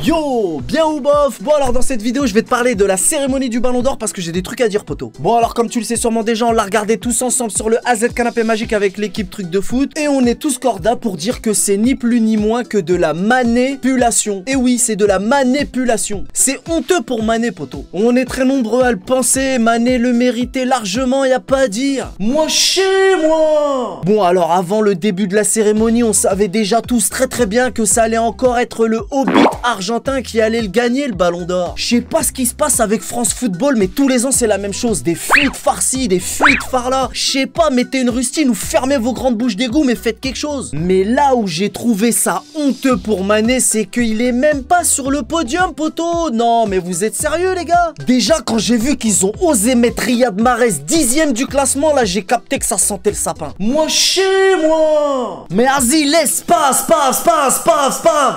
Yo, bien ou bof? Bon alors dans cette vidéo je vais te parler de la cérémonie du Ballon d'Or parce que j'ai des trucs à dire poto. Bon alors comme tu le sais sûrement déjà, on l'a regardé tous ensemble sur le AZ Canapé Magique avec l'équipe Truc de Foot. Et on est tous corda pour dire que c'est ni plus ni moins que de la manipulation. Et oui, c'est de la manipulation. C'est honteux pour Mané poto. On est très nombreux à le penser, Mané le méritait largement, y a pas à dire. Moi chez moi. Bon alors avant le début de la cérémonie, on savait déjà tous très bien que ça allait encore être le Hobbit argentin qui allait le gagner le Ballon d'Or. Je sais pas ce qui se passe avec France Football, mais tous les ans c'est la même chose. Des fuites farcies, des fuites farlas. Je sais pas, mettez une rustine ou fermez vos grandes bouches d'égout, mais faites quelque chose. Mais là où j'ai trouvé ça honteux pour Mané, c'est qu'il est même pas sur le podium, poto. Non, mais vous êtes sérieux les gars? Déjà quand j'ai vu qu'ils ont osé mettre Riyad Mahrez 10ème du classement, là j'ai capté que ça sentait le sapin. Moi chez moi. Mais vas-y, laisse, passe.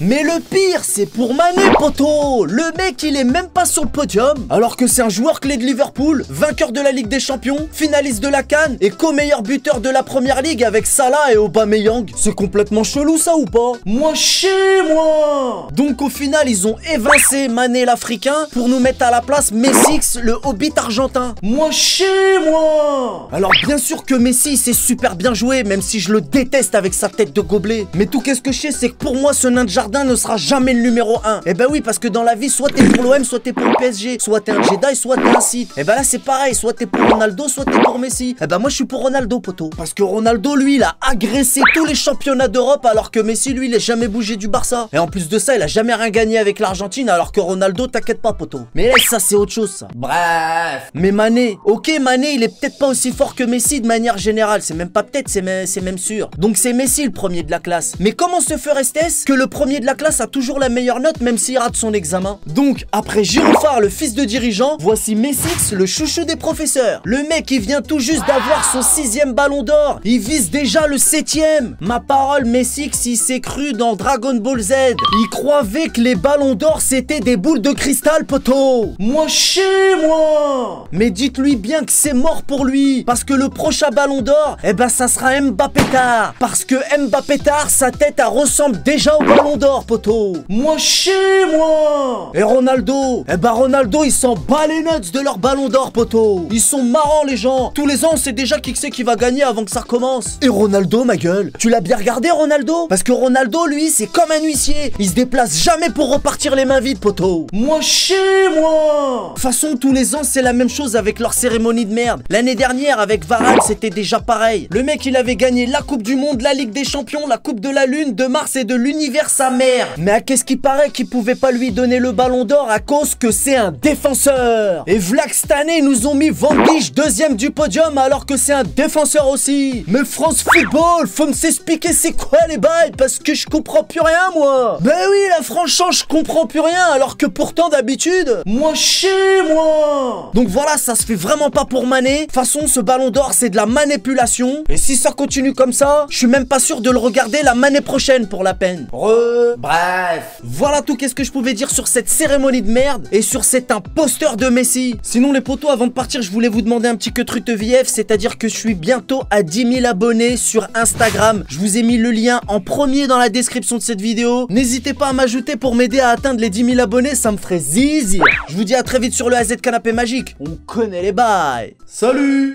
Mais le pire, c'est pour Mané, poto. Le mec, il est même pas sur le podium, alors que c'est un joueur clé de Liverpool, vainqueur de la Ligue des Champions, finaliste de la CAN et co-meilleur buteur de la Première Ligue avec Salah et Aubameyang. C'est complètement chelou ça ou pas? Moi chez moi. Donc au final, ils ont évincé Mané l'Africain pour nous mettre à la place Messi, le Hobbit argentin. Moi chez moi. Alors bien sûr que Messi, c'est super bien joué, même si je le déteste avec sa tête de gobelet. Mais tout qu'est-ce que je sais, c'est que pour moi, ce nain de jardin ne sera jamais le numéro 1. Et ben oui, parce que dans la vie, soit t'es pour l'OM, soit t'es pour le PSG, soit t'es un Jedi, soit t'es un Sith. Et ben là, c'est pareil, soit t'es pour Ronaldo, soit t'es pour Messi. Et ben moi, je suis pour Ronaldo, poto. Parce que Ronaldo, lui, il a agressé tous les championnats d'Europe, alors que Messi, lui, il a jamais bougé du Barça. Et en plus de ça, il a jamais rien gagné avec l'Argentine, alors que Ronaldo, t'inquiète pas, poto. Mais laisse ça, c'est autre chose, ça. Bref. Mais Mané, ok, Mané, il est peut-être pas aussi fort que Messi de manière générale. C'est même pas peut-être, c'est même sûr. Donc c'est Messi le premier de la classe. Mais comment se ferait-ce que le premier de la classe a toujours la meilleure note même s'il rate son examen? Donc après Giroud, le fils de dirigeant, voici Messi, le chouchou des professeurs. Le mec il vient tout juste d'avoir son 6ème Ballon d'Or. Il vise déjà le 7ème. Ma parole, Messi il s'est cru dans Dragon Ball Z. Il croyait que les Ballons d'Or c'était des boules de cristal, poto. Moi chez moi. Mais dites-lui bien que c'est mort pour lui, parce que le prochain Ballon d'Or, eh ben ça sera Mbappé tard. Parce que Mbappé tard, sa tête elle ressemble déjà au Ballon d'Or, poto. Moi chez moi. Et Ronaldo, eh ben Ronaldo il s'en bat les nuts de leur Ballon d'Or, poto. Ils sont marrants les gens. Tous les ans on sait déjà qui c'est qui va gagner avant que ça recommence. Et Ronaldo, ma gueule, tu l'as bien regardé Ronaldo? Parce que Ronaldo lui c'est comme un huissier. Il se déplace jamais pour repartir les mains vides, poto. Moi chez moi. De toute façon tous les ans c'est la même chose avec leur cérémonie de merde. L'année dernière avec Varane c'était déjà pareil. Le mec il avait gagné la Coupe du Monde, la Ligue des Champions, la Coupe de la Lune, de Mars et de l'univers sa mère. Mais à qu'est-ce qui paraît qu'il pouvait pas lui donner le Ballon d'Or à cause que c'est un défenseur. Et Vlak cette année ils nous ont mis Van Dijk 2ème du podium alors que c'est un défenseur aussi. Mais France Football, faut me s'expliquer c'est quoi les bails parce que je comprends plus rien moi. Ben oui là franchement je comprends plus rien alors que pourtant d'habitude, moi chez moi. Donc voilà, ça se fait vraiment pas pour Mané. De toute façon ce Ballon d'Or c'est de la manipulation. Et si ça continue comme ça, je suis même pas sûr de le regarder l'année prochaine pour la peine. Bref. Voilà tout qu'est-ce que je pouvais dire sur cette cérémonie de merde et sur cet imposteur de Messi. Sinon les potos, avant de partir, je voulais vous demander un petit que truc de VF, c'est-à-dire que je suis bientôt à 10 000 abonnés sur Instagram. Je vous ai mis le lien en premier dans la description de cette vidéo. N'hésitez pas à m'ajouter pour m'aider à atteindre les 10 000 abonnés, ça me ferait zizi. Je vous dis à très vite sur le AZ Canapé Magique. On connaît les bails. Salut.